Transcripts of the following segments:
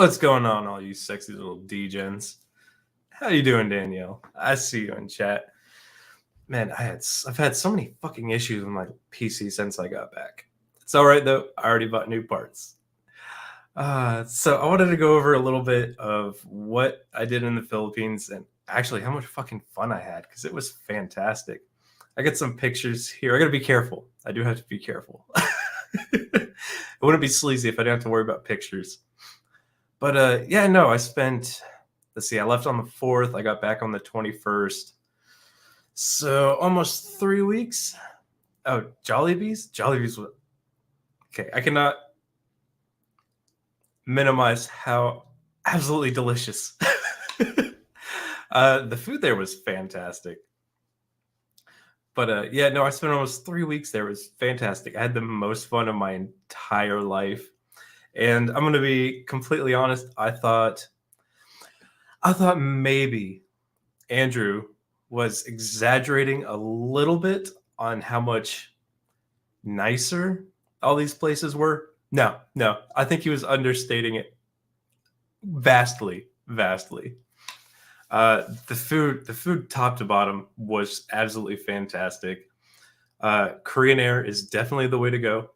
What's going on, all you sexy little degens? How you doing, Danielle? I see you in chat. Man, I've had so many fucking issues with my PC since I got back. It's all right though. I already bought new parts. So I wanted to go over a little bit of what I did in the Philippines and actually how much fucking fun I had because it was fantastic. I got some pictures here. I gotta be careful. I do have to be careful. It wouldn't be sleazy if I didn't have to worry about pictures. But yeah, no, I spent. Let's see. I left on the 4th. I got back on the 21st. So almost 3 weeks. Oh, Jollibee's. Jollibee's. Okay, I cannot minimize how absolutely delicious. The food there was fantastic. But yeah, no, I spent almost 3 weeks there. It was fantastic. I had the most fun of my entire life. And I'm going to be completely honest. I thought maybe Andrew was exaggerating a little bit on how much nicer all these places were. No, I think he was understating it vastly. The food top to bottom was absolutely fantastic. Korean Air is definitely the way to go.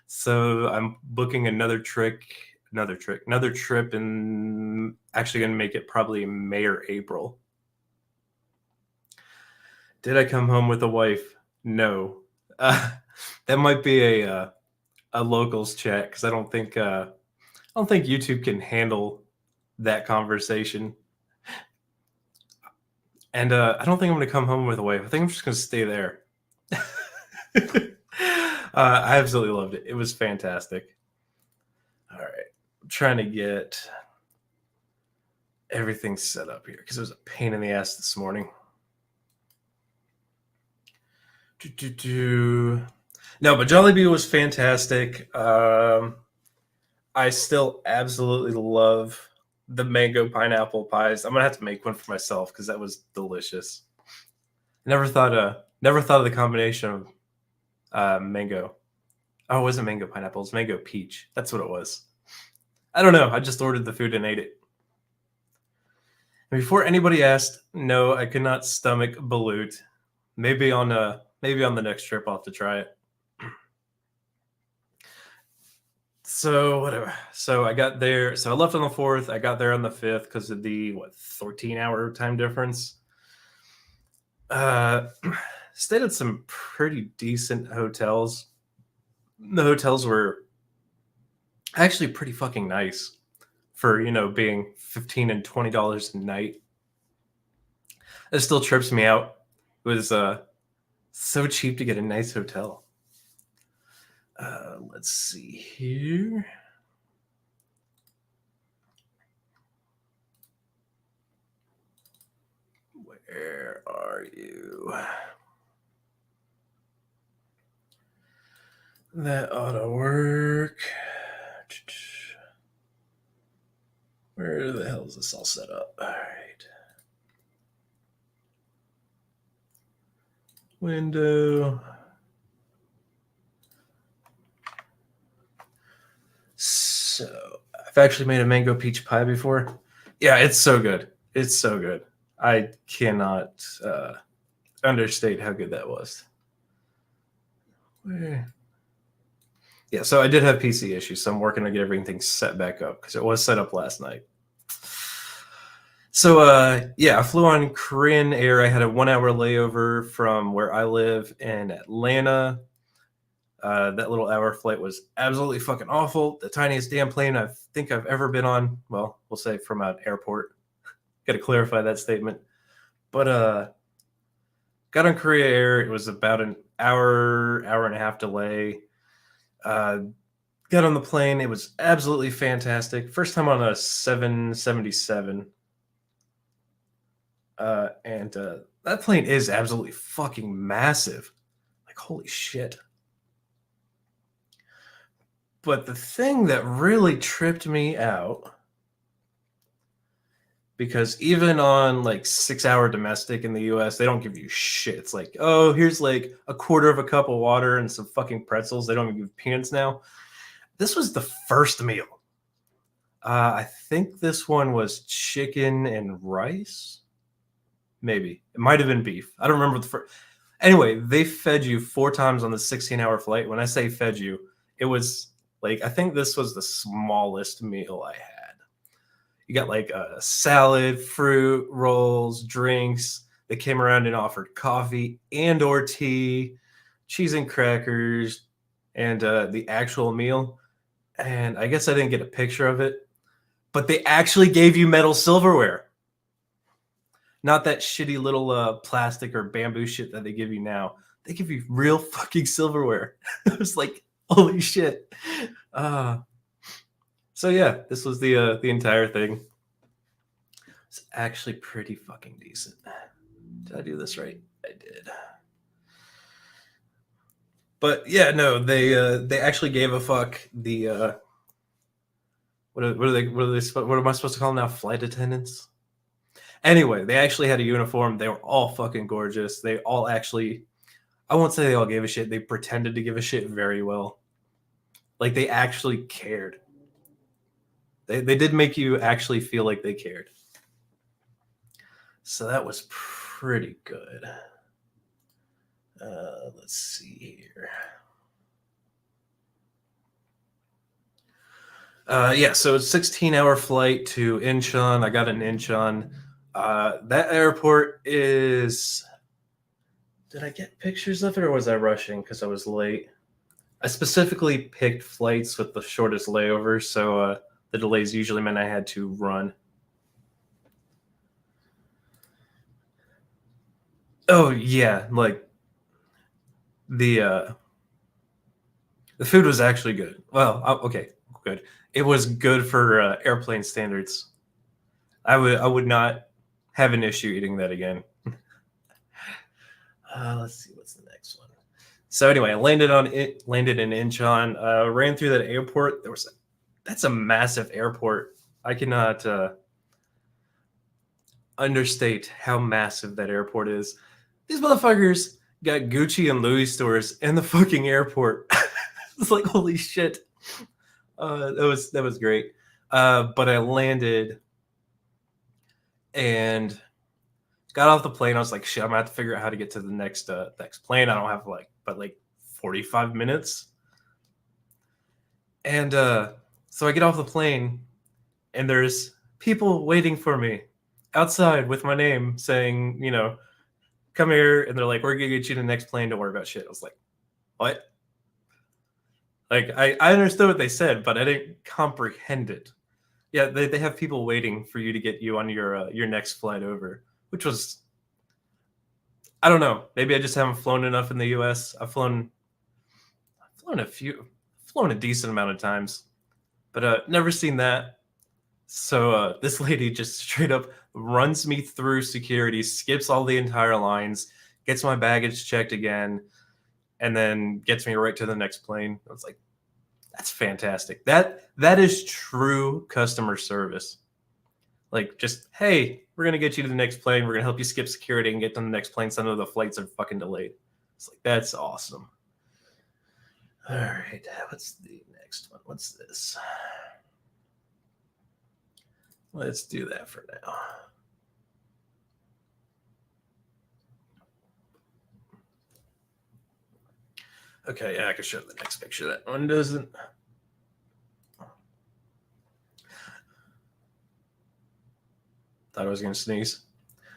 So I'm booking another trip, and actually going to make it probably May or April. Did I come home with a wife? No. That might be a locals chat because I don't think YouTube can handle that conversation. And I don't think I'm going to come home with a wife. I think I'm just going to stay there. I absolutely loved it. It was fantastic. All right. I'm trying to get everything set up here because it was a pain in the ass this morning. No, but Jollibee was fantastic. I still absolutely love the mango pineapple pies. I'm gonna have to make one for myself because that was delicious. Never thought of the combination of mango. Oh, it wasn't mango pineapple. It was mango peach. That's what it was. I don't know. I just ordered the food and ate it. And before anybody asked, no, I could not stomach balut. Maybe on the next trip I'll have to try it. So whatever. So I got there. So I left on the 4th. I got there on the 5th because of the 13-hour time difference. Stayed at some pretty decent hotels. The hotels were actually pretty fucking nice for, being $15 and $20 a night. It still trips me out. It was so cheap to get a nice hotel. Let's see here. Where are you? That ought to work. Where the hell is this all set up? All right. Window. So I've actually made a mango peach pie before. Yeah, it's so good. It's so good. I cannot understate how good that was. Yeah, so I did have PC issues, so I'm working to get everything set back up because it was set up last night. So yeah, I flew on Korean Air. I had a 1-hour layover from where I live in Atlanta. That little hour flight was absolutely fucking awful. The tiniest damn plane I think I've ever been on. Well, we'll say from an airport. Got to clarify that statement. But got on Korea Air. It was about an hour and a half delay. Got on the plane. It was absolutely fantastic. First time on a 777. And that plane is absolutely fucking massive. Like, holy shit. But the thing that really tripped me out, because even on like 6-hour domestic in the US, they don't give you shit. It's like, oh, here's like a quarter of a cup of water and some fucking pretzels. They don't even give peanuts now. This was the first meal. I think this one was chicken and rice. Maybe it might have been beef. I don't remember the first. Anyway, they fed you 4 times on the 16-hour flight. When I say fed you, it was like I think this was the smallest meal I had. You got like a salad, fruit, rolls, drinks. They came around and offered coffee and or tea, cheese and crackers, and the actual meal. And I guess I didn't get a picture of it, but they actually gave you metal silverware. Not that shitty little plastic or bamboo shit that they give you now. They give you real fucking silverware. It was like, holy shit. So yeah, this was the entire thing. It's actually pretty fucking decent. Did I do this right? I did. But yeah, no, they actually gave a fuck. The what am I supposed to call them now? Flight attendants. Anyway, they actually had a uniform. They were all fucking gorgeous. They all actually, I won't say they all gave a shit. They pretended to give a shit very well. Like they actually cared. They did make you actually feel like they cared. So that was pretty good. Let's see here. Yeah, so it's 16-hour flight to Incheon. I got an Incheon. That airport is. Did I get pictures of it or was I rushing because I was late? I specifically picked flights with the shortest layovers, so the delays usually meant I had to run. Oh yeah, like the food was actually good. Well, okay, good. It was good for airplane standards. I would not have an issue eating that again. Let's see what's the next one. So anyway, I landed in Incheon. Ran through that airport. That's a massive airport. I cannot understate how massive that airport is. These motherfuckers got Gucci and Louis stores in the fucking airport. It's like holy shit. That was great. But I landed and got off the plane. I was like, shit, I'm gonna have to figure out how to get to the next plane. I don't have like 45 minutes. And so I get off the plane and there's people waiting for me outside with my name saying, come here. And they're like, we're gonna get you to the next plane. Don't worry about shit. I was like, what? Like I understood what they said, but I didn't comprehend it. Yeah, they have people waiting for you to get you on your next flight over, which was, I don't know. Maybe I just haven't flown enough in the U.S. I've flown a decent amount of times, but never seen that. So this lady just straight up runs me through security, skips all the entire lines, gets my baggage checked again, and then gets me right to the next plane. I was like, that's fantastic. That is true customer service. Like, just, hey, we're going to get you to the next plane. We're going to help you skip security and get to the next plane. Some of the flights are fucking delayed. It's like, that's awesome. All right. What's the next one? What's this? Let's do that for now. Okay, yeah, I can show the next picture. That one doesn't. Thought I was going to sneeze.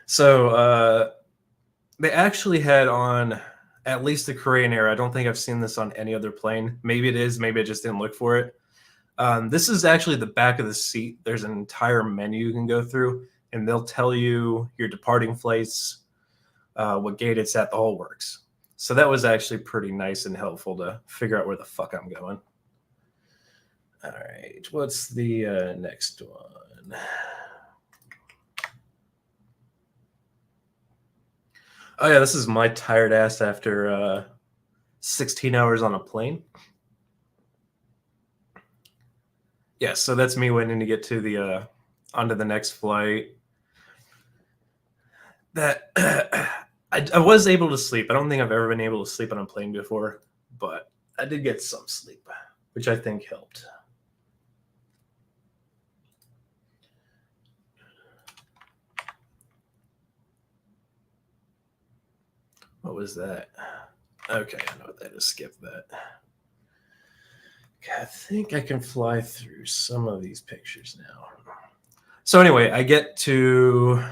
So they actually had on at least the Korean Air. I don't think I've seen this on any other plane. Maybe it is. Maybe I just didn't look for it. This is actually the back of the seat. There's an entire menu you can go through, and they'll tell you your departing flights, what gate it's at, the whole works. So that was actually pretty nice and helpful to figure out where the fuck I'm going. All right, what's the next one? Oh yeah, this is my tired ass after 16 hours on a plane. Yeah, so that's me waiting to get to the onto the next flight. That I was able to sleep. I don't think I've ever been able to sleep on a plane before, but I did get some sleep, which I think helped. What was that? Okay, I know what that is. Skip that. Okay, I think I can fly through some of these pictures now. So anyway, I get to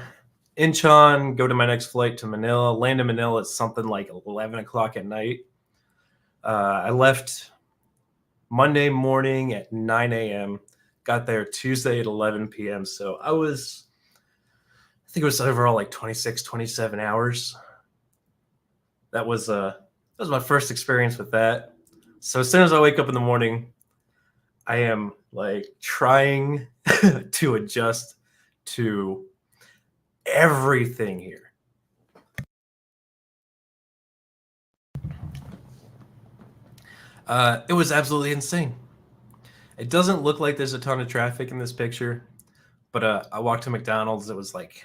Incheon, go to my next flight to Manila, land in Manila at something like 11 o'clock at night. I left Monday morning at 9 a.m., got there Tuesday at 11 p.m. So I think it was overall like 26, 27 hours. That was my first experience with that. So as soon as I wake up in the morning, I am like trying to adjust to everything here. It was absolutely insane. It doesn't look like there's a ton of traffic in this picture, but I walked to McDonald's. It was like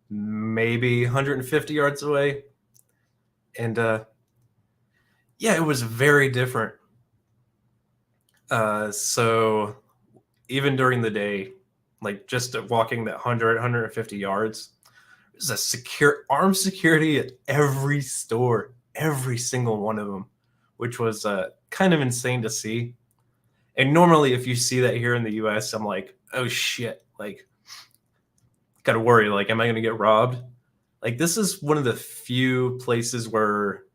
maybe 150 yards away, and yeah, it was very different. So even during the day, like just walking that 150 yards, there's a armed security at every store, every single one of them, which was kind of insane to see. And normally, if you see that here in the U.S., I'm like, oh shit, like, gotta worry, like, am I gonna get robbed? Like, this is one of the few places where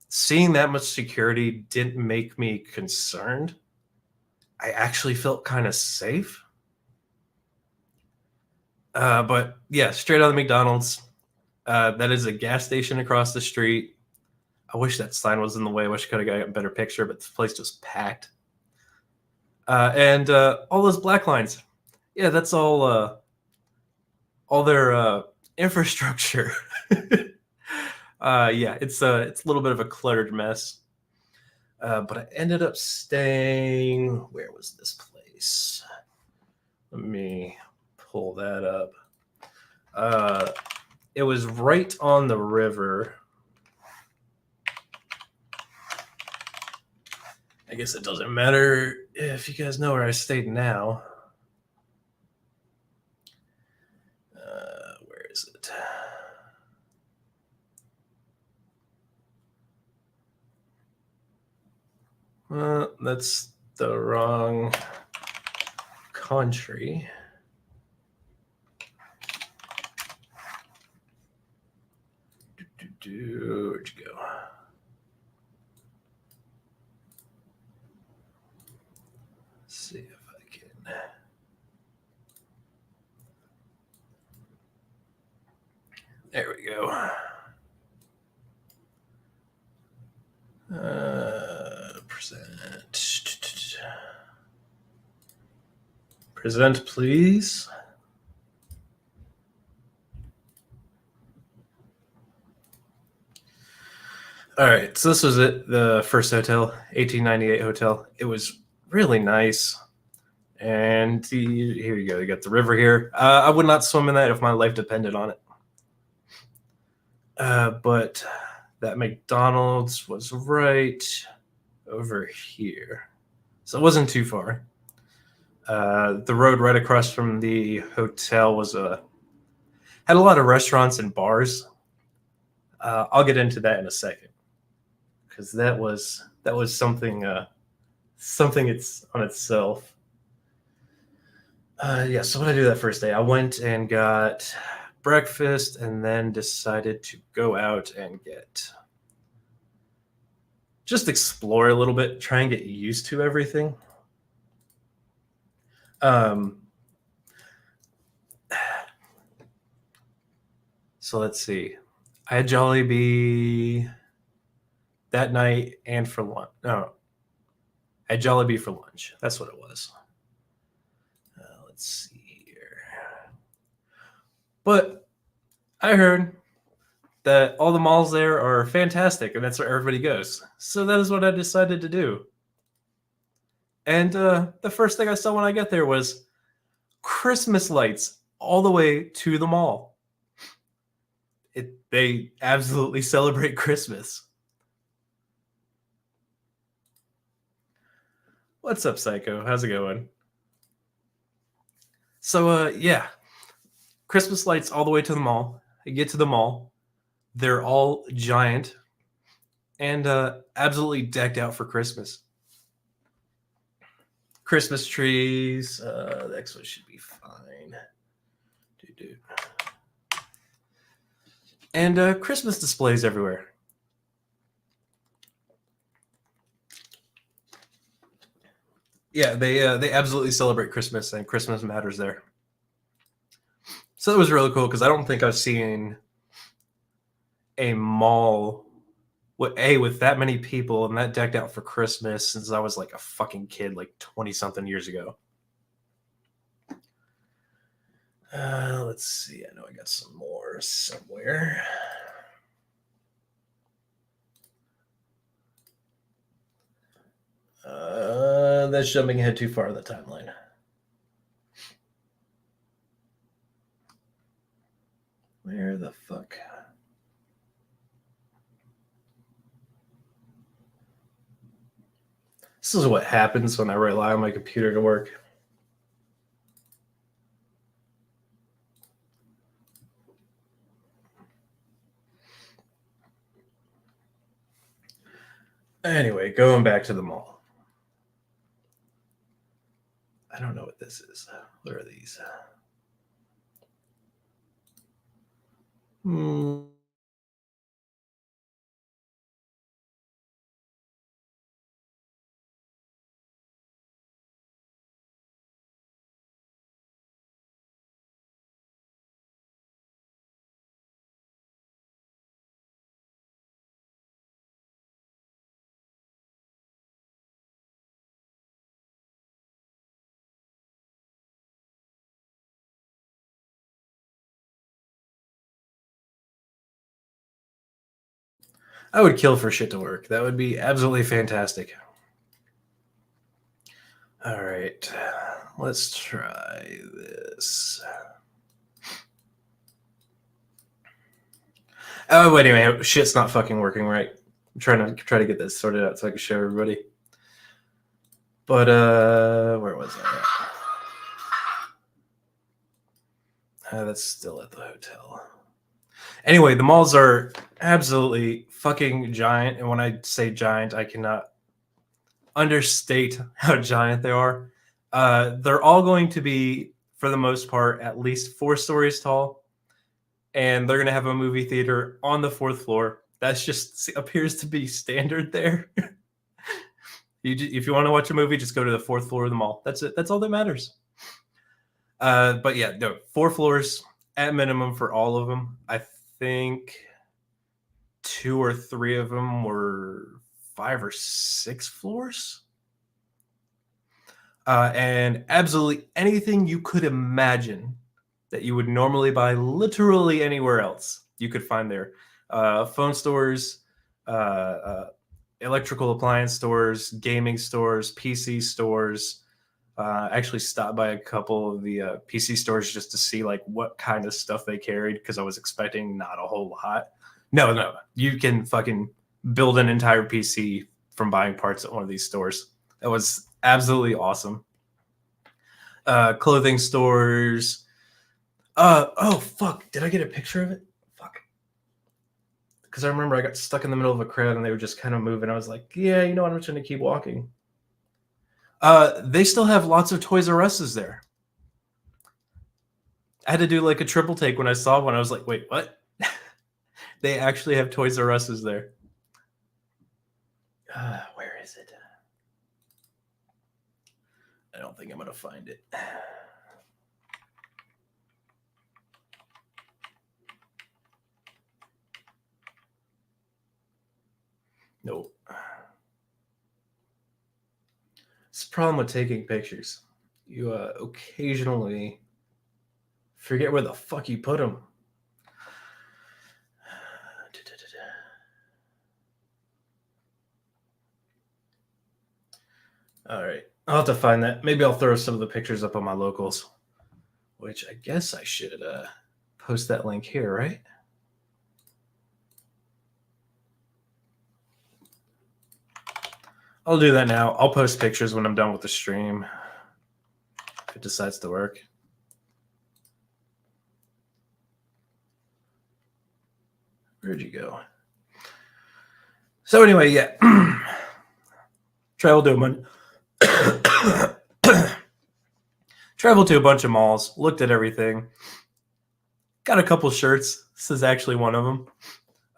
seeing that much security didn't make me concerned. I actually felt kind of safe. But yeah, straight out of the McDonald's. That is a gas station across the street. I wish that sign was in the way. I wish I could have got a better picture, but this place was packed. And all those black lines. Yeah, that's all their infrastructure. Yeah, it's a little bit of a cluttered mess. But I ended up staying. Where was this place? Let me pull that up. It was right on the river. I guess it doesn't matter if you guys know where I stayed now. Where is it? That's the wrong country. Where'd you go? Let's see if I can. There we go. Present, please. All right, so this was it, the first hotel, 1898 hotel. It was really nice. And here you go. You got the river here. I would not swim in that if my life depended on it. But that McDonald's was right over here. So it wasn't too far. The road right across from the hotel was had a lot of restaurants and bars. I'll get into that in a second, because that was something it's on itself. Yeah, so what did I do that first day? I went and got breakfast and then decided to go out and just explore a little bit, try and get used to everything. So let's see. I had Jollibee that night and for lunch. No, I had Jollibee for lunch. That's what it was. Let's see here. But I heard that all the malls there are fantastic, and that's where everybody goes. So that is what I decided to do. And the first thing I saw when I got there was Christmas lights all the way to the mall. They absolutely celebrate Christmas. What's up, Psycho? How's it going? So, yeah. Christmas lights all the way to the mall. I get to the mall. They're all giant and absolutely decked out for Christmas. Christmas trees. The next one should be fine. Dude. And Christmas displays everywhere. Yeah, they absolutely celebrate Christmas, and Christmas matters there. So that was really cool because I don't think I've seen a mall with that many people and that decked out for Christmas since I was like a fucking kid, like 20 something years ago. Let's see. I know I got some more somewhere. That's jumping ahead too far in the timeline. Where the fuck? This is what happens when I rely on my computer to work. Anyway, going back to the mall. I don't know what this is. What are these? I would kill for shit to work. That would be absolutely fantastic. All right, let's try this. Oh, wait a minute. Shit's not fucking working right. I'm trying to get this sorted out so I can show everybody. But where was I at? That's still at the hotel. Anyway, the malls are absolutely fucking giant, and when I say giant, I cannot understate how giant they are. They're all going to be, for the most part, at least 4 stories tall, and they're going to have a movie theater on the 4th floor. That's just appears to be standard there. If you want to watch a movie, just go to the 4th floor of the mall. That's it. That's all that matters. But yeah, no, 4 floors at minimum for all of them. I think 2 or 3 of them were 5 or 6 floors. And absolutely anything you could imagine that you would normally buy literally anywhere else, you could find there. Phone stores, electrical appliance stores, gaming stores, PC stores. Actually stopped by a couple of the PC stores just to see like what kind of stuff they carried because I was expecting not a whole lot. No, you can fucking build an entire PC from buying parts at one of these stores. That was absolutely awesome. Clothing stores. Oh fuck! Did I get a picture of it? Fuck. Because I remember I got stuck in the middle of a crowd and they were just kind of moving. I was like, yeah, you know what? I'm just going to keep walking. They still have lots of Toys R Us's there. I had to do like a triple take when I saw one. I was like, wait, what? They actually have Toys R Us's there. Where is it? I don't think I'm going to find it. Nope. It's the problem with taking pictures. You occasionally forget where the fuck you put them. All right. I'll have to find that. Maybe I'll throw some of the pictures up on my locals, which I guess I should post that link here, right? I'll do that now. I'll post pictures when I'm done with the stream if it decides to work. Where'd you go? So anyway, yeah. Traveled to a bunch of malls, looked at everything, got a couple shirts. This is actually one of them.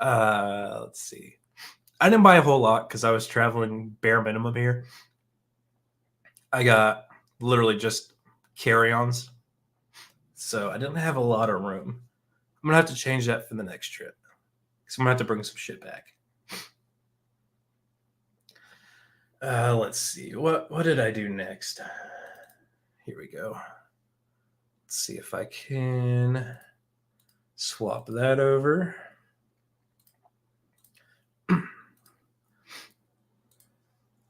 Let's see. I didn't buy a whole lot because I was traveling bare minimum here. I got literally just carry-ons, so I didn't have a lot of room. I'm gonna have to change that for the next trip because I'm gonna have to bring some shit back. Let's see. What did I do next? Here we go. Let's see if I can swap that over.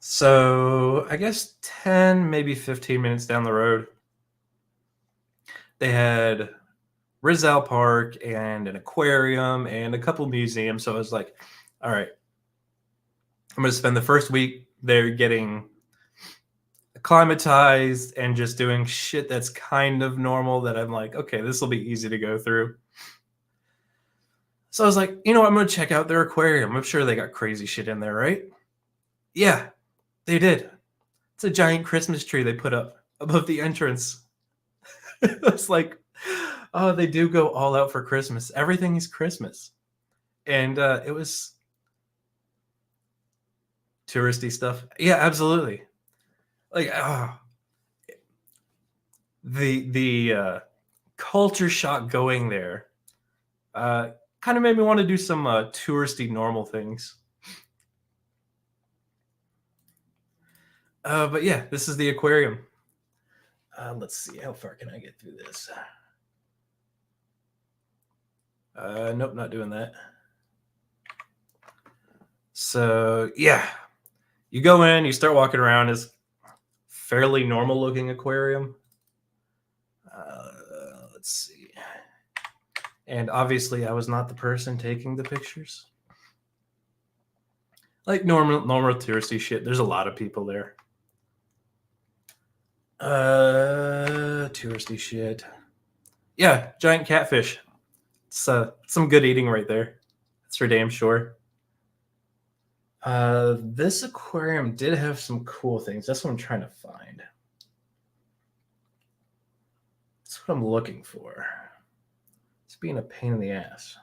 So I guess 10, maybe 15 minutes down the road, they had Rizal Park and an aquarium and a couple museums. So I was like, all right, I'm going to spend the first week there getting acclimatized and just doing shit that's kind of normal that I'm like, okay, this will be easy to go through. So I was like, you know what? I'm going to check out their aquarium. I'm sure they got crazy shit in there, right? Yeah, they did. It's a giant Christmas tree they put up above the entrance. It's like, oh, they do go all out for Christmas. Everything is Christmas. And it was touristy stuff. Yeah, absolutely. Like, the culture shock going there kind of made me want to do some touristy normal things. But yeah, this is the aquarium. Let's see, how far can I get through this? Nope, not doing that. So yeah, you go in, you start walking around. It's fairly normal looking aquarium. Let's see. And obviously I was not the person taking the pictures. Like normal touristy shit. There's a lot of people there. Touristy shit. Yeah, giant catfish. It's some good eating right there. That's for damn sure. This aquarium did have some cool things. That's what I'm trying to find. That's what I'm looking for. It's being a pain in the ass.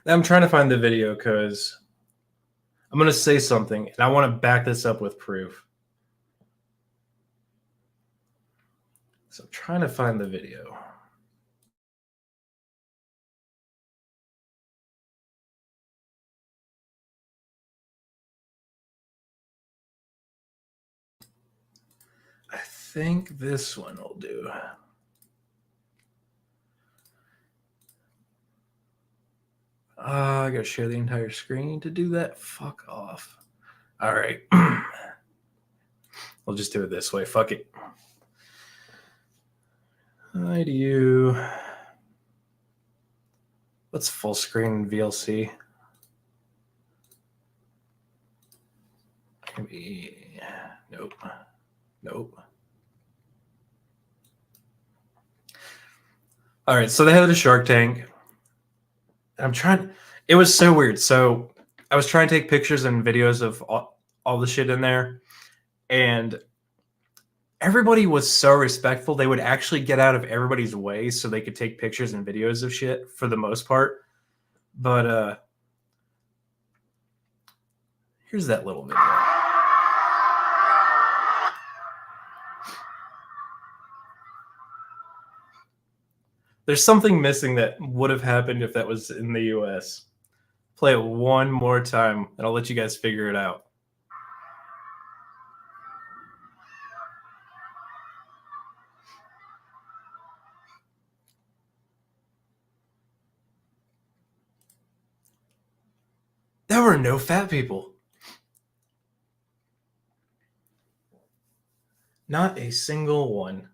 I'm trying to find the video because I'm going to say something and I want to back this up with proof. So I'm trying to find the video. I think this one will do. I gotta share the entire screen to do that. Fuck off. All right. We'll just do it this way. Fuck it. Hi to you. What's full screen VLC? Maybe. Nope. Nope. All right. So they had a Shark Tank. I'm trying. It was so weird. So I was trying to take pictures and videos of all the shit in there, and everybody was so respectful. They would actually get out of everybody's way so they could take pictures and videos of shit for the most part. But here's that little video. There's something missing that would have happened if that was in the US. Play it one more time, and I'll let you guys figure it out. There were no fat people. Not a single one.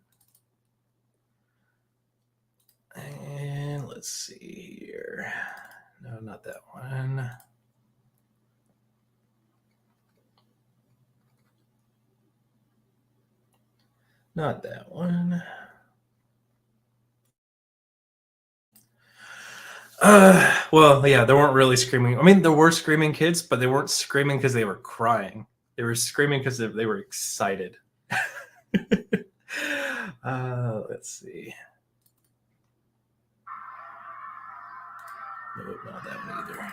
And let's see here. No, not that one. Not that one. Well, yeah, there weren't really screaming. I mean, there were screaming kids, but they weren't screaming because they were crying. They were screaming because they were excited. Let's see. No, not that one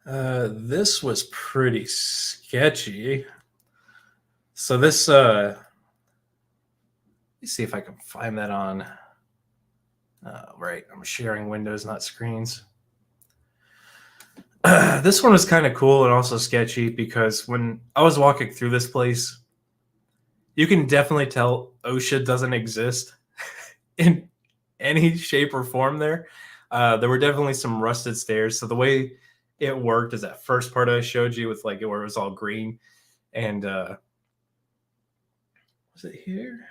either. This was pretty sketchy. So this, let me see if I can find that on. Right, I'm sharing windows, not screens. This one was kind of cool and also sketchy because when I was walking through this place, you can definitely tell OSHA doesn't exist in any shape or form there. There were definitely some rusted stairs. So the way it worked is that first part I showed you with like where it was all green and was it here?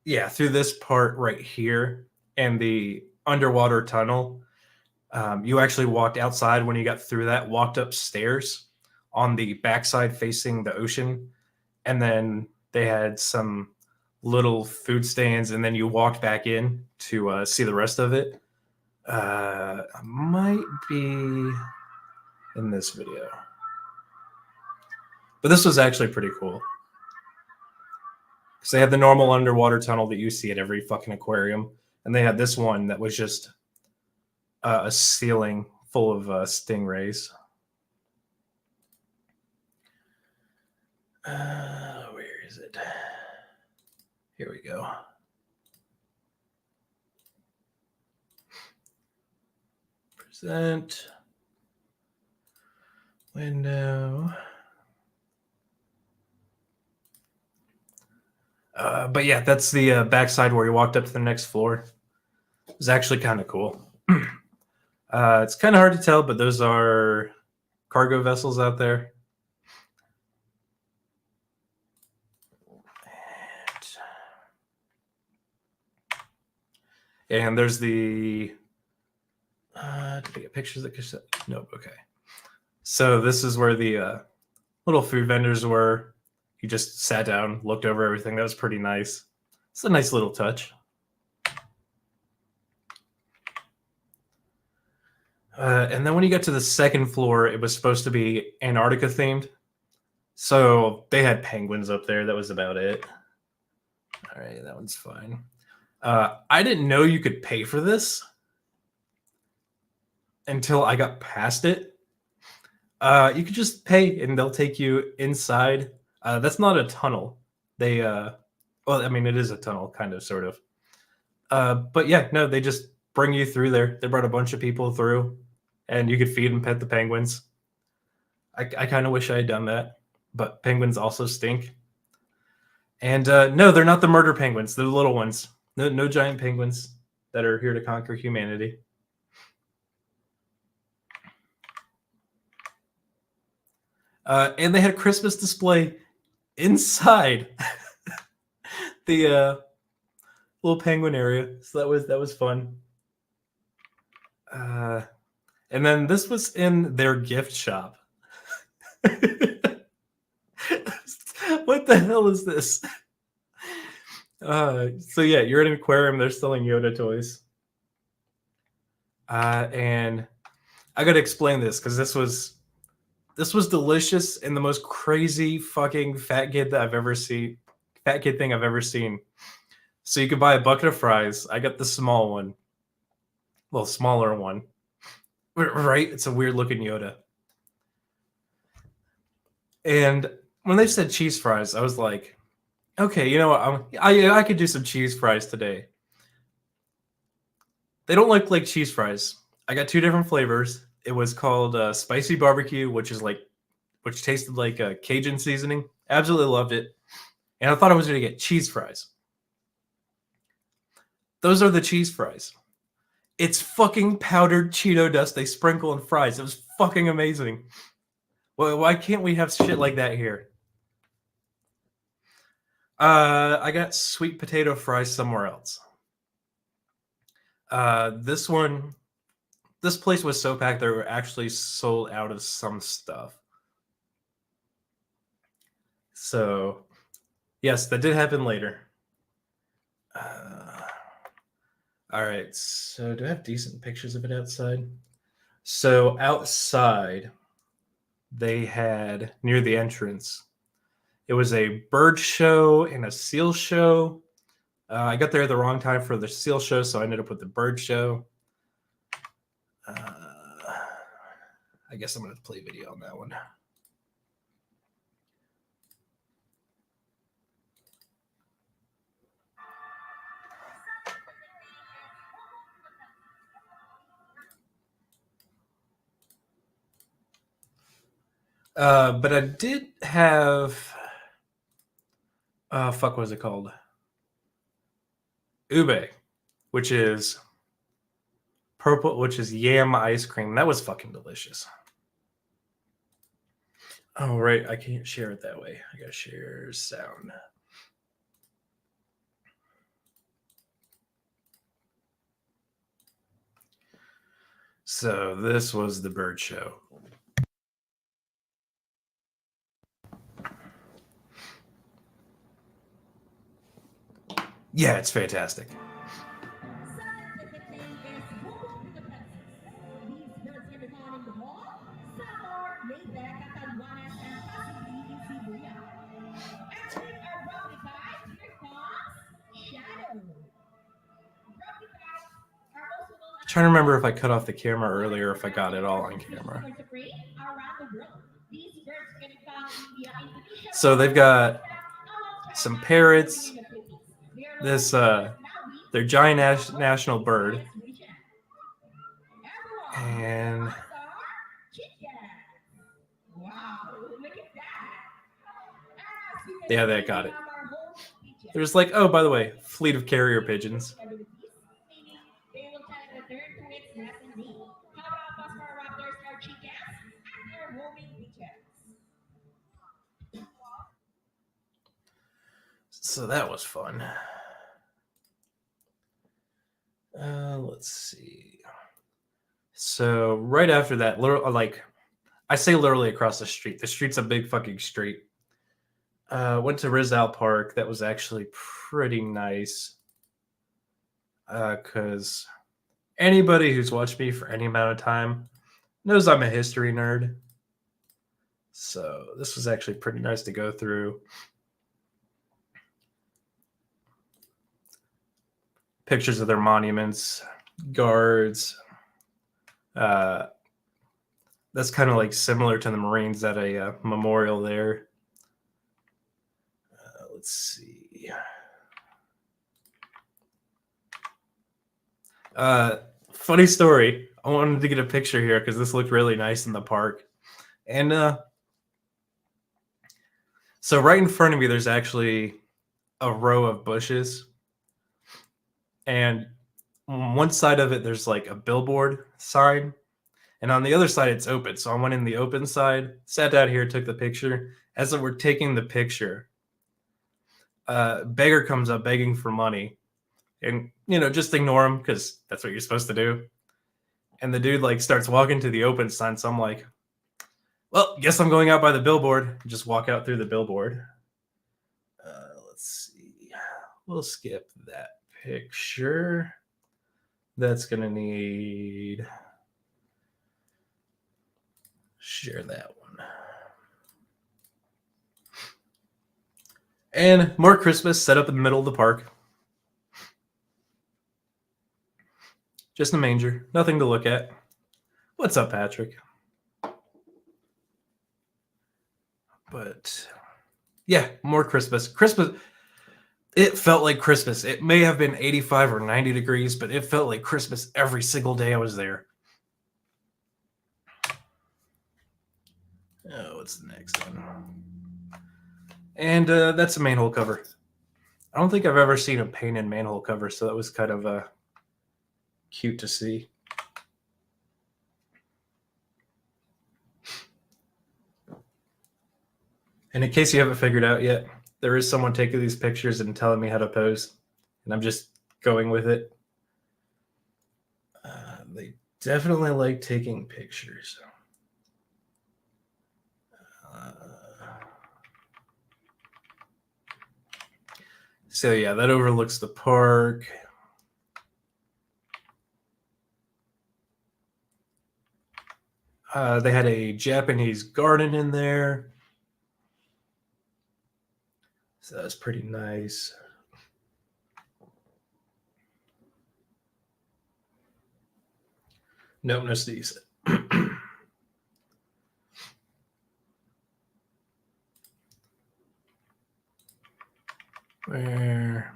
Yeah, through this part right here and the underwater tunnel. You actually walked outside when you got through that, walked upstairs on the backside facing the ocean, and then they had some little food stands, and then you walked back in to see the rest of it. Might be in this video, but this was actually pretty cool because they had the normal underwater tunnel that you see at every fucking aquarium, and they had this one that was just a ceiling full of stingrays. Where is it? Here we go. Present. Window. But yeah, that's the backside where you walked up to the next floor. It was actually kind of cool. It's kind of hard to tell, but those are cargo vessels out there. And there's the. Did I get pictures of cassette? Nope. Okay. So this is where the little food vendors were. You just sat down, looked over everything. That was pretty nice. It's a nice little touch. And then when you got to the second floor, it was supposed to be Antarctica themed. So they had penguins up there. That was about it. All right, that one's fine. I didn't know you could pay for this until I got past it. You could just pay and they'll take you inside. That's not a tunnel. They, well, I mean, it is a tunnel, kind of, sort of. But yeah, no, they just bring you through there. They brought a bunch of people through, and you could feed and pet the penguins. I kind of wish I had done that, but penguins also stink. And no, they're not the murder penguins. They're the little ones. No giant penguins that are here to conquer humanity. And they had a Christmas display inside the little penguin area. So that was fun. And then this was in their gift shop. What the hell is this? So yeah, you're at an aquarium. They're selling Yoda toys. And I gotta explain this because this was delicious and the most crazy fucking fat kid thing I've ever seen. So you could buy a bucket of fries. I got the small one, well, smaller one. Right? It's a weird looking Yoda. And when they said cheese fries, I was like, okay, you know what? I could do some cheese fries today. They don't look like cheese fries. I got two different flavors. It was called spicy barbecue, which tasted like a Cajun seasoning. Absolutely loved it. And I thought I was going to get cheese fries. Those are the cheese fries. It's fucking powdered Cheeto dust they sprinkle in fries. It was fucking amazing. Well, why can't we have shit like that here? I got sweet potato fries somewhere else. This place was so packed they were actually sold out of some stuff. So, yes, that did happen later. All right, so do I have decent pictures of it outside? So outside, they had near the entrance, it was a bird show and a seal show. I got there at the wrong time for the seal show, so I ended up with the bird show. I guess I'm going to play video on that one. But I did have fuck, what was it called? Ube, which is purple, which is yam ice cream. That was fucking delicious. Oh, right. I can't share it that way. I gotta share sound. So this was the bird show. Yeah, it's fantastic. I'm trying to remember if I cut off the camera earlier, or if I got it all on camera. So they've got some parrots. This their giant national bird, and yeah, that got it. There's like, oh, by the way, fleet of carrier pigeons. So that was fun. Let's see. So right after that, like I say, literally across the street. The street's a big fucking street. Went to Rizal Park. That was actually pretty nice. Because anybody who's watched me for any amount of time knows I'm a history nerd. So this was actually pretty nice to go through. Pictures of their monuments, guards. That's kind of like similar to the Marines at a memorial there. Let's see. Funny story. I wanted to get a picture here because this looked really nice in the park. And so right in front of me, there's actually a row of bushes. And on one side of it, there's like a billboard sign. And on the other side, it's open. So I went in the open side, sat down here, took the picture. As we're taking the picture, beggar comes up begging for money. And, just ignore him because that's what you're supposed to do. And the dude like starts walking to the open sign. So I'm like, well, guess I'm going out by the billboard. Just walk out through the billboard. Let's see. We'll skip that picture. That's going to need... share that one. And more Christmas set up in the middle of the park. Just a manger. Nothing to look at. What's up, Patrick? But yeah, more Christmas. It felt like Christmas. It may have been 85 or 90 degrees, but it felt like Christmas every single day I was there. Oh, what's the next one? And that's a manhole cover. I don't think I've ever seen a painted manhole cover, so that was kind of cute to see. And in case you haven't figured out yet, there is someone taking these pictures and telling me how to pose, and I'm just going with it. They definitely like taking pictures. So yeah, that overlooks the park. They had a Japanese garden in there. So that's pretty nice. Nope, no sneeze. Where?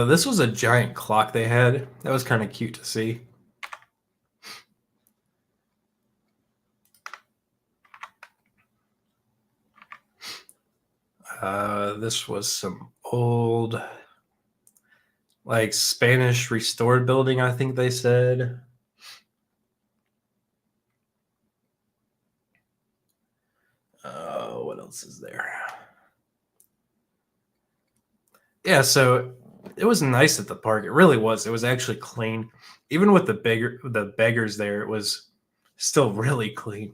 This was a giant clock they had. That was kind of cute to see. This was some old, like, Spanish restored building, I think they said. What else is there? Yeah, so it was nice at the park. It really was. It was actually clean. Even with the beggars there, it was still really clean.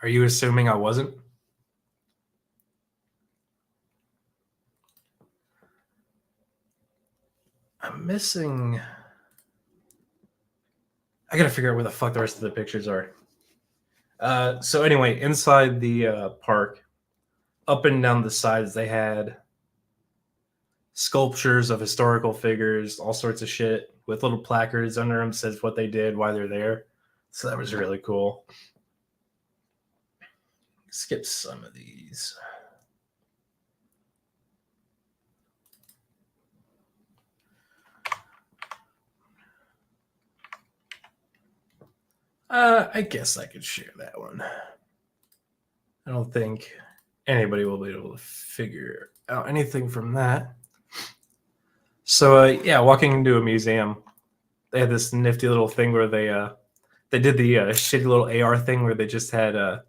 Are you assuming I wasn't? I'm missing. I gotta figure out where the fuck the rest of the pictures are. So anyway, inside the park, up and down the sides, they had sculptures of historical figures, all sorts of shit, with little placards under them says what they did, why they're there. So that was really cool. Skip some of these. I guess I could share that one. I don't think anybody will be able to figure out anything from that. So yeah, walking into a museum, they had this nifty little thing where they did the shitty little AR thing where they just had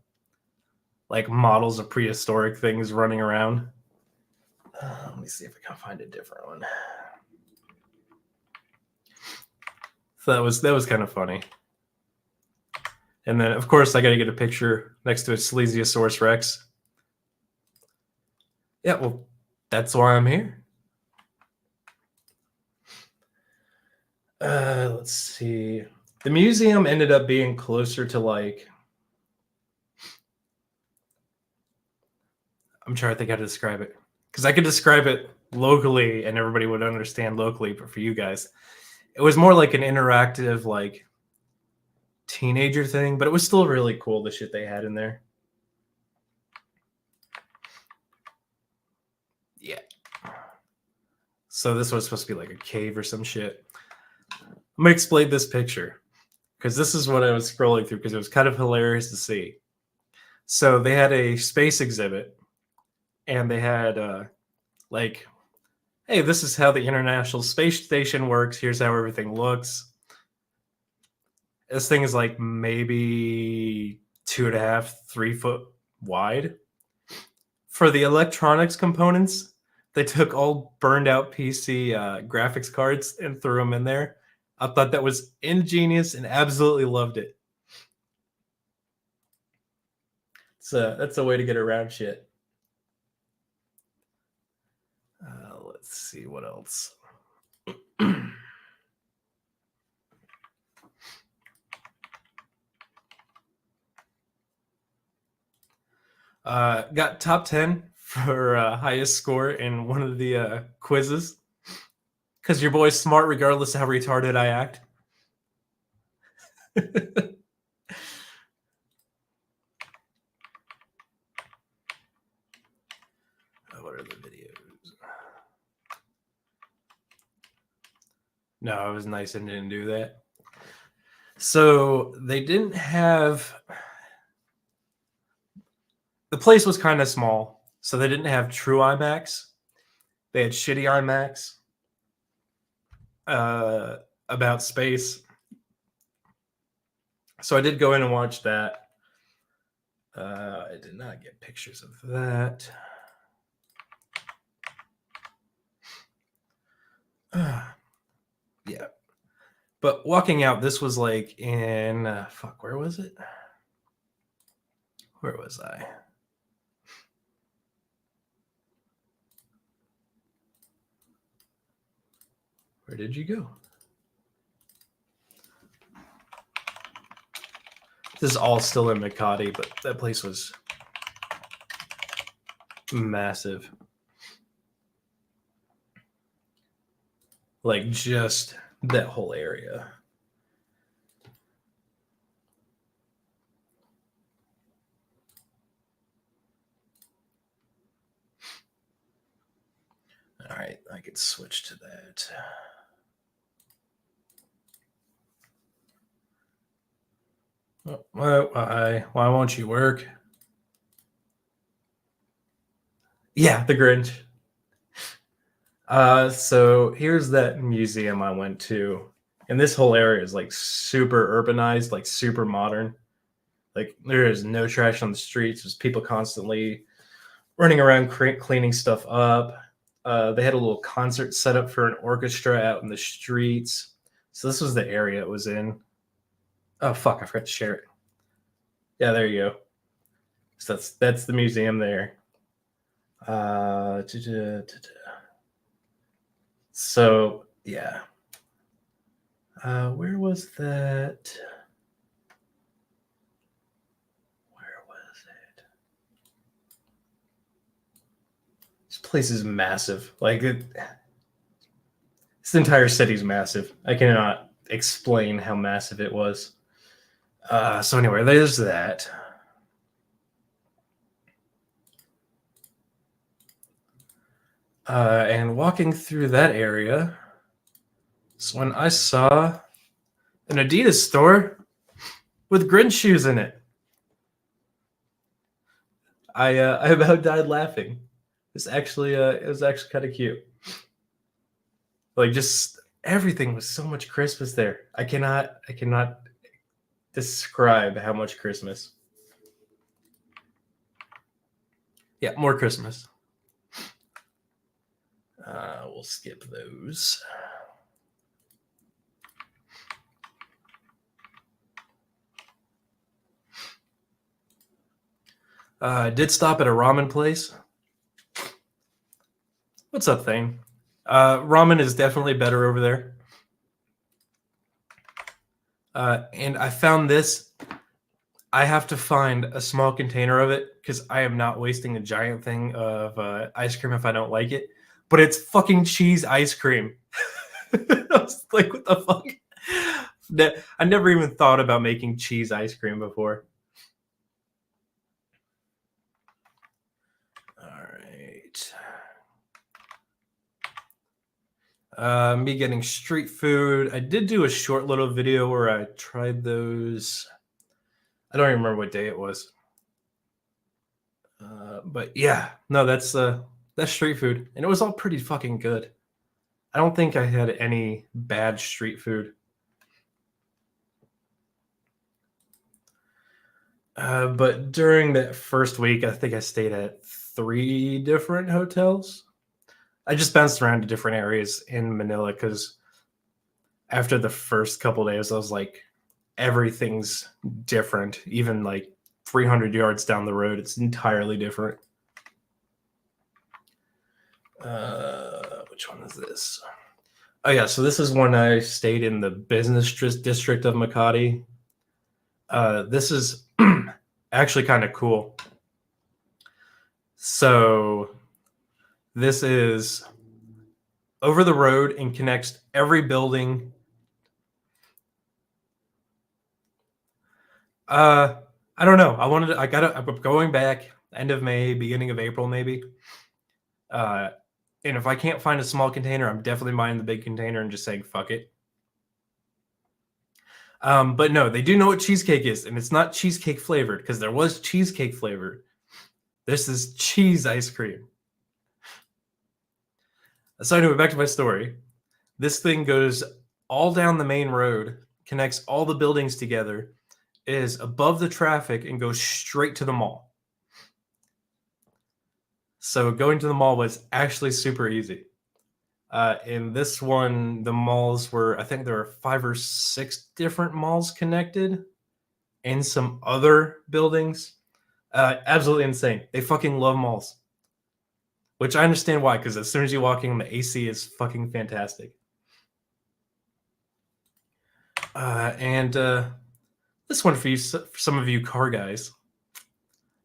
like models of prehistoric things running around. Let me see if I can find a different one. So that was kind of funny. And then, of course, I got to get a picture next to a Slesiosaurus Rex. Yeah, well, that's why I'm here. Let's see. The museum ended up being closer to, like, I'm trying to think how to describe it. Because I could describe it locally and everybody would understand locally, but for you guys, it was more like an interactive, like, teenager thing, but it was still really cool, the shit they had in there. Yeah. So this was supposed to be like a cave or some shit. I'm gonna explain this picture because this is what I was scrolling through because it was kind of hilarious to see. So they had a space exhibit and they had like, hey, this is how the International Space Station works. Here's how everything looks. This thing is like maybe 2.5, 3 foot wide. For the electronics components, they took all burned out PC graphics cards and threw them in there. I thought that was ingenious and absolutely loved it. So that's a way to get around shit. Let's see what else. Got top 10 for highest score in one of the quizzes. Because your boy's smart regardless of how retarded I act. What are the videos? No, it was nice and didn't do that. So they didn't have. The place was kind of small, so they didn't have true IMAX. They had shitty IMAX about space. So I did go in and watch that. I did not get pictures of that. Yeah. But walking out, this was like in where was it? Where was I? Where did you go? This is all still in Makati, but that place was massive. Like just that whole area. All right, I could switch to that. Why won't you work? Yeah, the Grinch. So here's that museum I went to, and this whole area is like super urbanized, like super modern. Like there is no trash on the streets. There's people constantly running around cleaning stuff up. They had a little concert set up for an orchestra out in the streets. So this was the area it was in. Oh fuck, I forgot to share it. Yeah, there you go. So that's the museum there. So yeah. Where was that? Where was it? This place is massive. Like this entire city's massive. I cannot explain how massive it was. So anyway, there's that. And walking through that area is when I saw an Adidas store with Grinch shoes in it. I about died laughing. It was actually kind of cute. Like just everything was so much Christmas there. I cannot describe how much Christmas. Yeah, more Christmas. We'll skip those. I did stop at a ramen place. What's up, Thane? Ramen is definitely better over there. And I found this. I have to find a small container of it because I am not wasting a giant thing of ice cream if I don't like it. But it's fucking cheese ice cream. I was like, what the fuck? I never even thought about making cheese ice cream before. All right. Me getting street food. I did do a short little video where I tried those. I don't even remember what day it was. But yeah, no, that's street food, and it was all pretty fucking good. I don't think I had any bad street food. But during that first week, I think I stayed at 3 different hotels. I just bounced around to different areas in Manila because after the first couple days, I was like, everything's different. Even like 300 yards down the road, it's entirely different. Which one is this? Oh yeah, so this is when I stayed in the business district of Makati. This is actually kind of cool. So this is over the road and connects every building. I don't know. I'm going back end of May, beginning of April, maybe. And if I can't find a small container, I'm definitely buying the big container and just saying fuck it. But no, they do know what cheesecake is, and it's not cheesecake flavored because there was cheesecake flavored. This is cheese ice cream. So anyway, back to my story. This thing goes all down the main road, connects all the buildings together, is above the traffic, and goes straight to the mall. So going to the mall was actually super easy. In this one, the malls were, I think there were 5 or 6 different malls connected and some other buildings. Absolutely insane. They fucking love malls, which I understand why, because as soon as you walk in, the AC is fucking fantastic. And this one for you, for some of you car guys.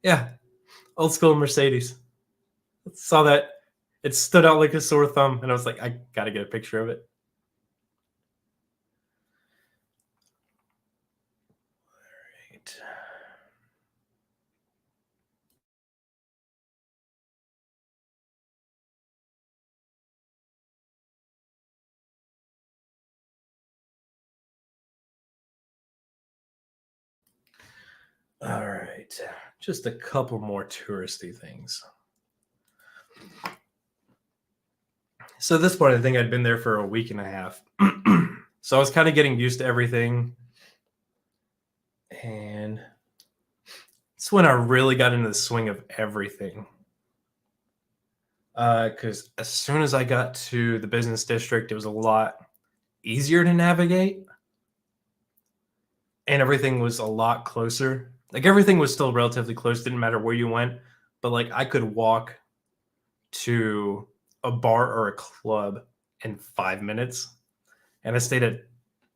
Yeah, old school Mercedes. Saw that. It stood out like a sore thumb, and I was like, I gotta get a picture of it. All right. All right. Just a couple more touristy things. So at this point, I think I'd been there for a week and a half. So I was kind of getting used to everything. And it's when I really got into the swing of everything. Because as soon as I got to the business district, it was a lot easier to navigate. And everything was a lot closer. Like everything was still relatively close. Didn't matter where you went. But like I could walk to a bar or a club in 5 minutes. And I stayed at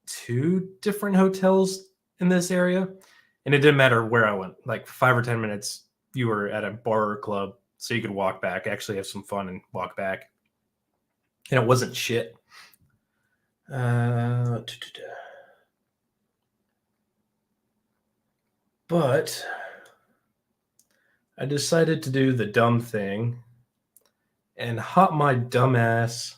2 different hotels in this area. And it didn't matter where I went. Like 5 or 10 minutes, you were at a bar or club. So you could walk back, actually have some fun and walk back. And it wasn't shit. But I decided to do the dumb thing and hop my dumb ass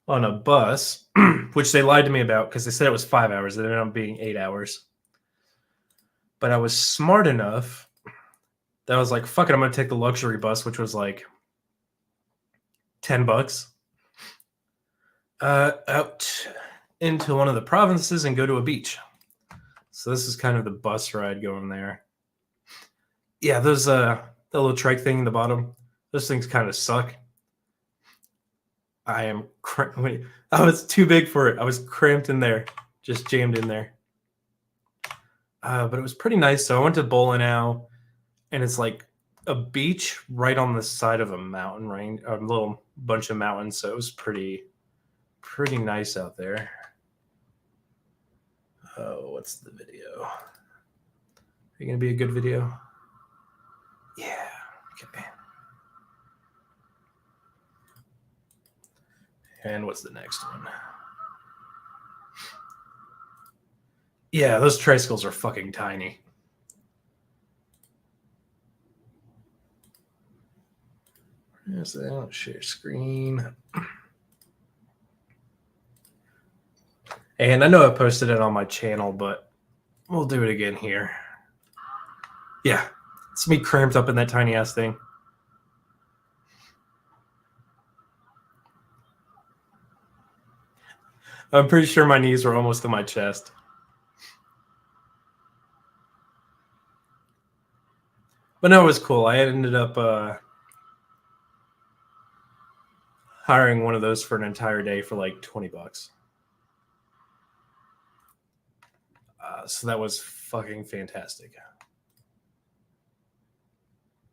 on a bus, which they lied to me about because they said it was 5 hours. It ended up being 8 hours. But I was smart enough that I was like, fuck it, I'm going to take the luxury bus, which was like $10. Out into one of the provinces and go to a beach. So this is kind of the bus ride going there. Yeah, those the little trike thing in the bottom, those things kind of suck. I was too big for it. I was cramped in there, just jammed in there. But it was pretty nice. So I went to Bolinao, and it's like a beach right on the side of a mountain range, a little bunch of mountains. So it was pretty nice out there. Oh, what's the video? Are you gonna be a good video? Yeah. Okay. And what's the next one? Yeah, those tricycles are fucking tiny. Yes, I don't share screen. And I know I posted it on my channel, but we'll do it again here. Yeah, it's me cramped up in that tiny ass thing. I'm pretty sure my knees were almost to my chest. But no, it was cool. I ended up hiring one of those for an entire day for like $20. So that was fucking fantastic.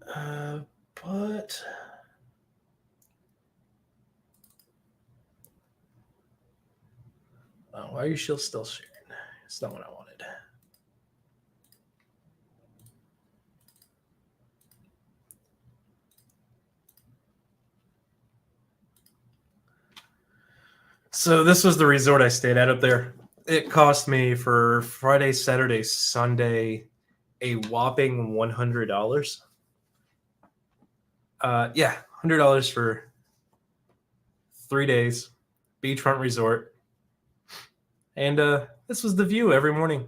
But why are you still sharing? It's not what I wanted. So this was the resort I stayed at up there. It cost me for Friday, Saturday, Sunday a whopping $100. Yeah, $100 for 3 days, beachfront resort, and This was the view every morning.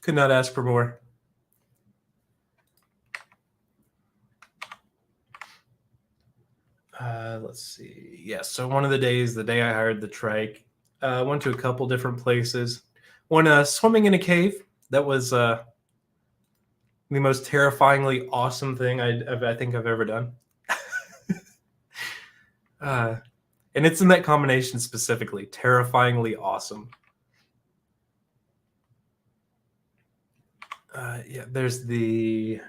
Could not ask for more. Let's see. Yeah, so one of the days, the day I hired the trike, went to a couple different places. Went swimming in a cave. That was the most terrifyingly awesome thing I think I've ever done. And it's in that combination specifically, terrifyingly awesome. Yeah, there's the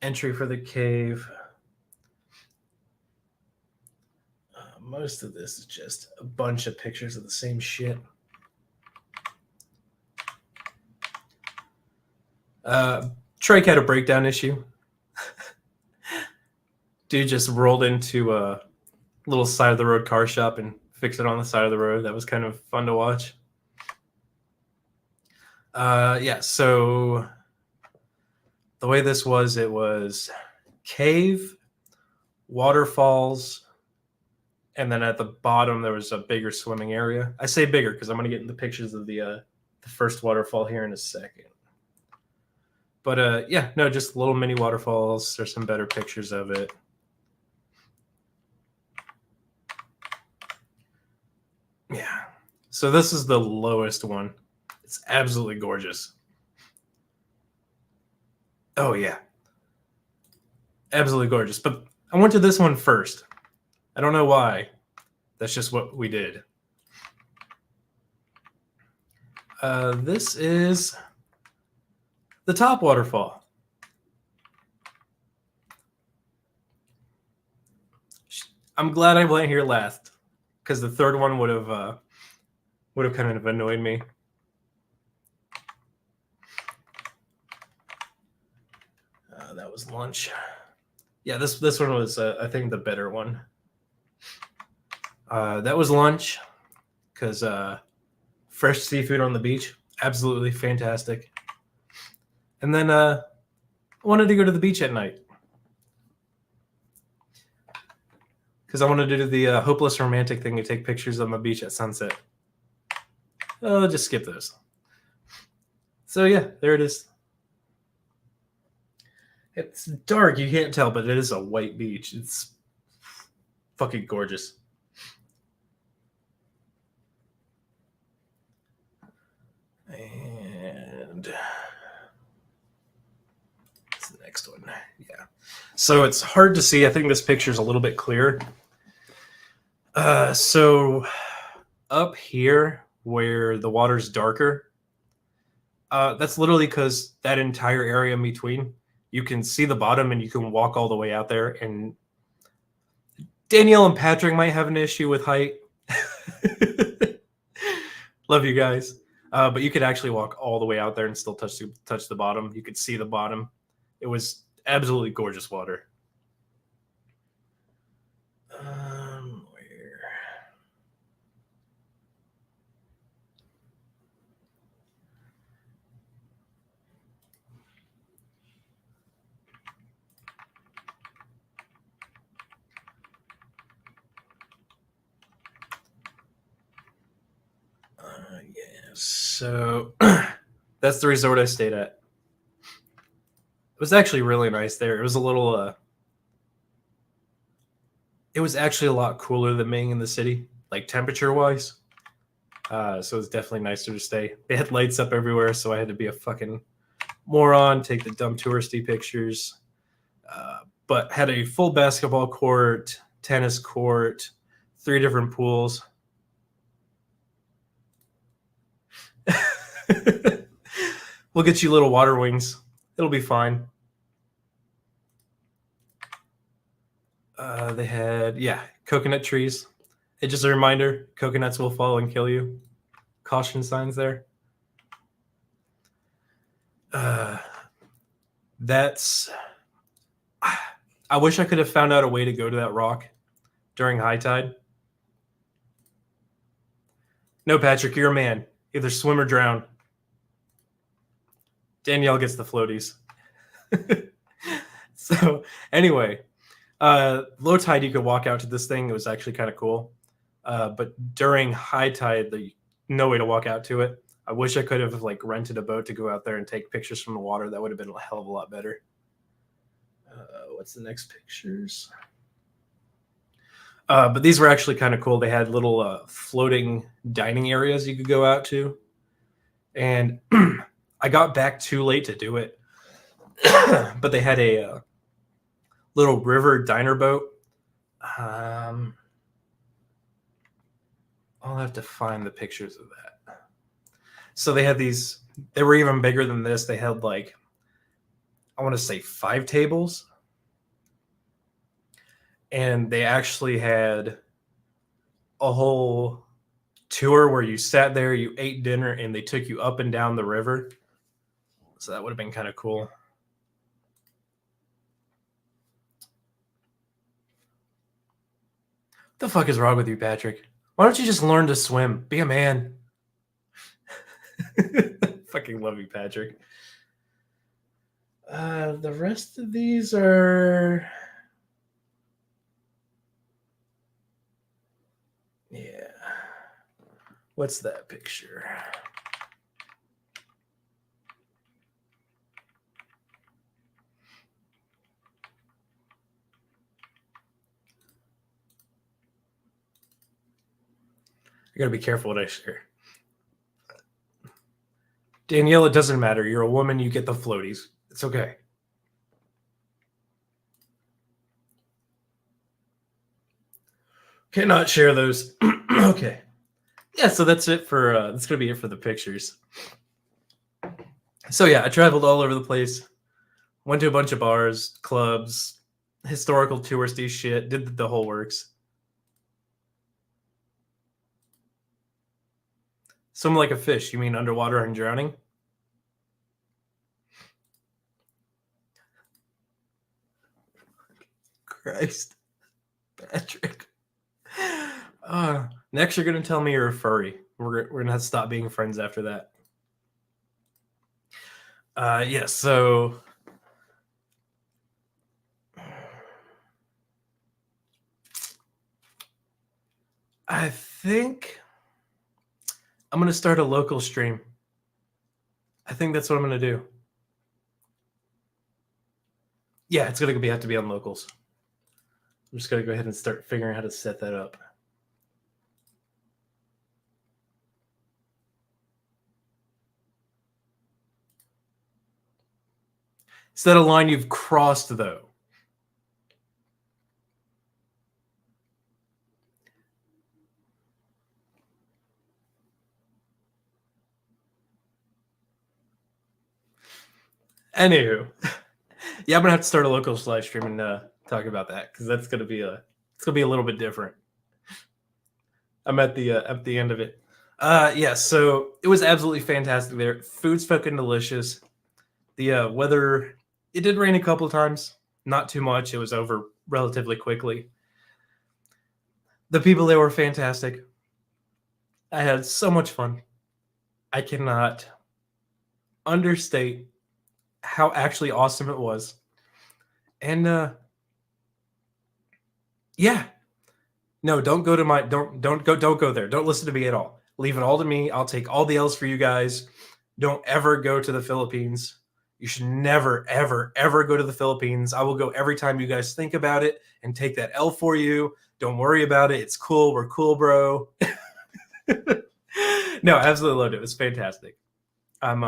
entry for the cave. Most of this is just a bunch of pictures of the same shit. Trike had a breakdown issue. Dude just rolled into a little side of the road car shop and fixed it on the side of the road. That was kind of fun to watch. Yeah, so the way this was, it was cave, waterfalls, and then at the bottom there was a bigger swimming area. I say bigger because I'm going to get into pictures of the first waterfall here in a second. But yeah, no, just little mini waterfalls. There's some better pictures of it. Yeah. So this is the lowest one. It's absolutely gorgeous. Oh, yeah. Absolutely gorgeous. But I went to this one first. I don't know why. That's just what we did. This is the top waterfall. I'm glad I went here last because the third one would have kind of annoyed me. That was lunch. Yeah, this one was I think the better one. That was lunch because fresh seafood on the beach, absolutely fantastic. And then I wanted to go to the beach at night because I wanted to do the hopeless romantic thing to take pictures on the beach at sunset. Oh, just skip those. So yeah, there it is. It's dark, you can't tell, but it is a white beach. It's fucking gorgeous. And what's the next one? Yeah. So it's hard to see. I think this picture is a little bit clearer. So up here where the water's darker, that's literally because that entire area in between, you can see the bottom and you can walk all the way out there. And Danielle and Patrick might have an issue with height. Love you guys. But you could actually walk all the way out there and still touch the bottom. You could see the bottom. It was absolutely gorgeous water. Where? Yeah. So that's the resort I stayed at. It was actually really nice there. It was a little it was actually a lot cooler than being in the city, like temperature wise. So it was definitely nicer to stay. They had lights up everywhere, so I had to be a fucking moron, take the dumb touristy pictures. But had a full basketball court, tennis court, 3 different pools. We'll get you little water wings. It'll be fine. They had, yeah, coconut trees. It's just a reminder, coconuts will fall and kill you. Caution signs there. That's... I wish I could have found out a way to go to that rock during high tide. No, Patrick, you're a man. Either swim or drown. Danielle gets the floaties. So, anyway, Low tide, you could walk out to this thing. It was actually kind of cool. But during high tide, no way to walk out to it. I wish I could have like rented a boat to go out there and take pictures from the water. That would have been a hell of a lot better. What's the next pictures? But these were actually kind of cool. They had little floating dining areas you could go out to. And I got back too late to do it. But they had a little river diner boat. I'll have to find the pictures of that. So they had these, they were even bigger than this. They had like, I want to say 5 tables. And they actually had a whole tour where you sat there, you ate dinner, and they took you up and down the river. So that would have been kind of cool. What the fuck is wrong with you, Patrick? Why don't you just learn to swim? Be a man. Fucking love you, Patrick. The rest of these are... Yeah. What's that picture? I gotta be careful what I share. Danielle, it doesn't matter. You're a woman. You get the floaties. It's okay. Cannot share those. Okay. Yeah, so that's it for that's gonna be it for the pictures. So yeah, I traveled all over the place. Went to a bunch of bars, clubs, historical touristy shit, did the whole works. Swim like a fish. You mean underwater and drowning? Christ. Patrick. Next, you're going to tell me you're a furry. We're going to have to stop being friends after that. Yeah, so... I think I'm going to start a local stream. I think that's what I'm going to do. Yeah, it's going to have to be on locals. I'm just going to go ahead and start figuring out how to set that up. Is that a line you've crossed, though? Anywho, yeah, I'm gonna have to start a local live stream and talk about that because that's gonna be a little bit different. I'm at the end of it. Yeah, so it was absolutely fantastic there. Food's fucking delicious. The weather, it did rain a couple of times, not too much. It was over relatively quickly. The people there were fantastic. I had so much fun. I cannot understate how actually awesome it was. And yeah. No, don't go to my don't go there. Don't listen to me at all. Leave it all to me. I'll take all the L's for you guys. Don't ever go to the Philippines. You should never, ever, ever go to the Philippines. I will go every time you guys think about it and take that L for you. Don't worry about it. It's cool. We're cool, bro. No, I absolutely loved it. It was fantastic. I'm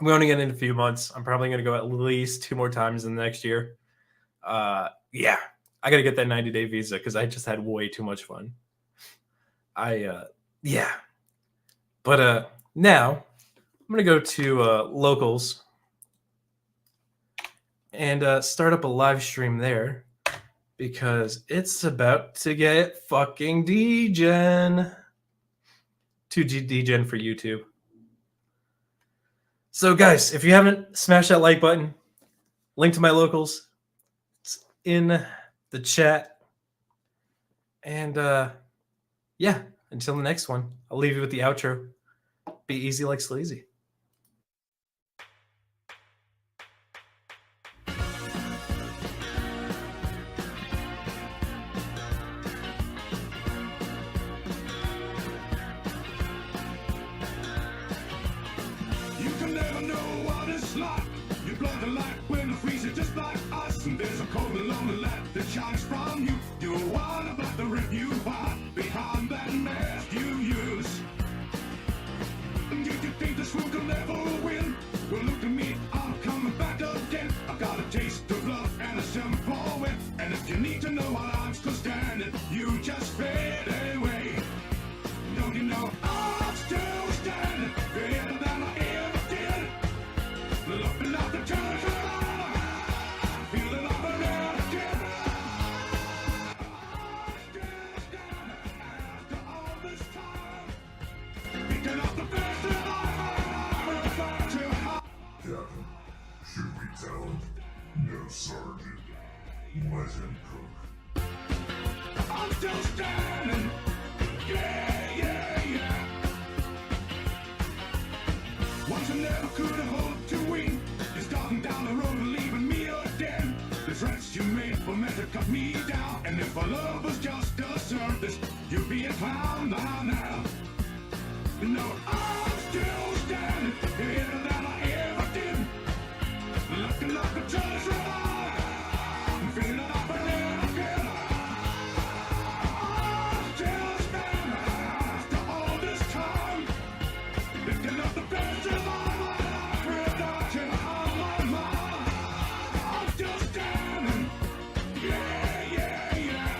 going again in a few months. I'm probably going to go at least 2 more times in the next year. Yeah, I got to get that 90-day visa because I just had way too much fun. Yeah. But now I'm going to go to locals and start up a live stream there because it's about to get fucking degen. To degen for YouTube. So guys, if you haven't smashed that like button, link to my locals, it's in the chat. And yeah, until the next one, I'll leave you with the outro. Be easy like sleazy. light. Your blood and light when the freezer just like us. And there's a cold and lonely light that shines from you. You're one about the rip you are behind that mask you use. And did you think this fool could never win? Well, look at me, I'm coming back again. I got a taste of love and a simple win. And if you need to know while I'm still standing, you just fade away. Don't you know I'm still standing, better than I ever did. Looking up the turn, feeling like a little kid. I'm still standing after all this time, picking up the best that I will find to hide. Captain, should we tell him? No, Sergeant. Let him cook. I'm still standing. Yeah, yeah, yeah. Once I never could have hoped to win. You're starting down the road and leaving me again. The threats you made were meant to cut me down. And if our love was just a surface, you'd be a clown now. You know, I'm still standing here than I ever did. Looking like a treasure. I'm feeling like a little kid. I'm still standing after all this time. Picking up the pieces of my life without you on my mind. I'm still standing. Yeah, yeah, yeah.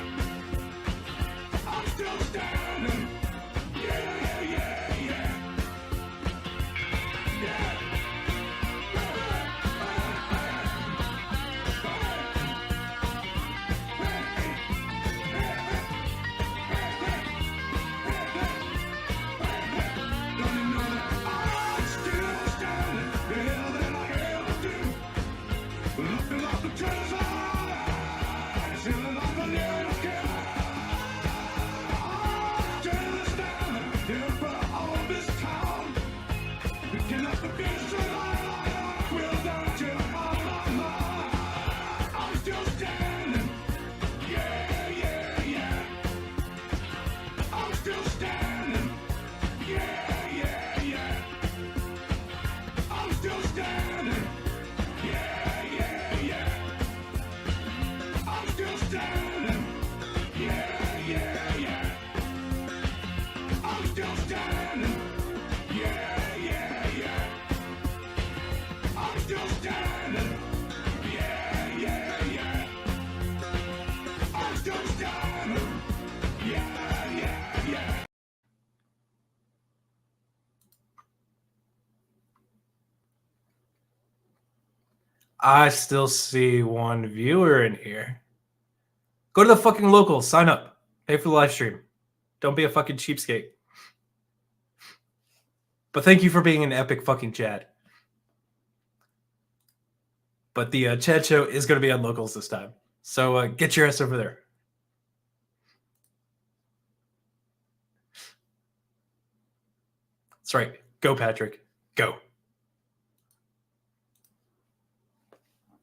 I'm still standing. Yeah, yeah, yeah. Yeah. Don't you know that I'm still standing better than I ever did? Looking like a treasure, feeling like a little kid. I'm still standing here for all this time, picking up the pieces without you on my mind. I'm still standing. Yeah, yeah, yeah. I'm still standing. Yeah, yeah, yeah. I'm still standing. Yeah, yeah, yeah. I'm still standing. Yeah, yeah, yeah. I'm still standing. Yeah, yeah, yeah. I'm still standing. Yeah, yeah, yeah. I'm still standing. Yeah, yeah, yeah. I still see one viewer in here. Go to the fucking locals, sign up, pay for the live stream. Don't be a fucking cheapskate. But thank you for being an epic fucking chat. But the chat show is going to be on locals this time. So get your ass over there. That's right. Go, Patrick. Go.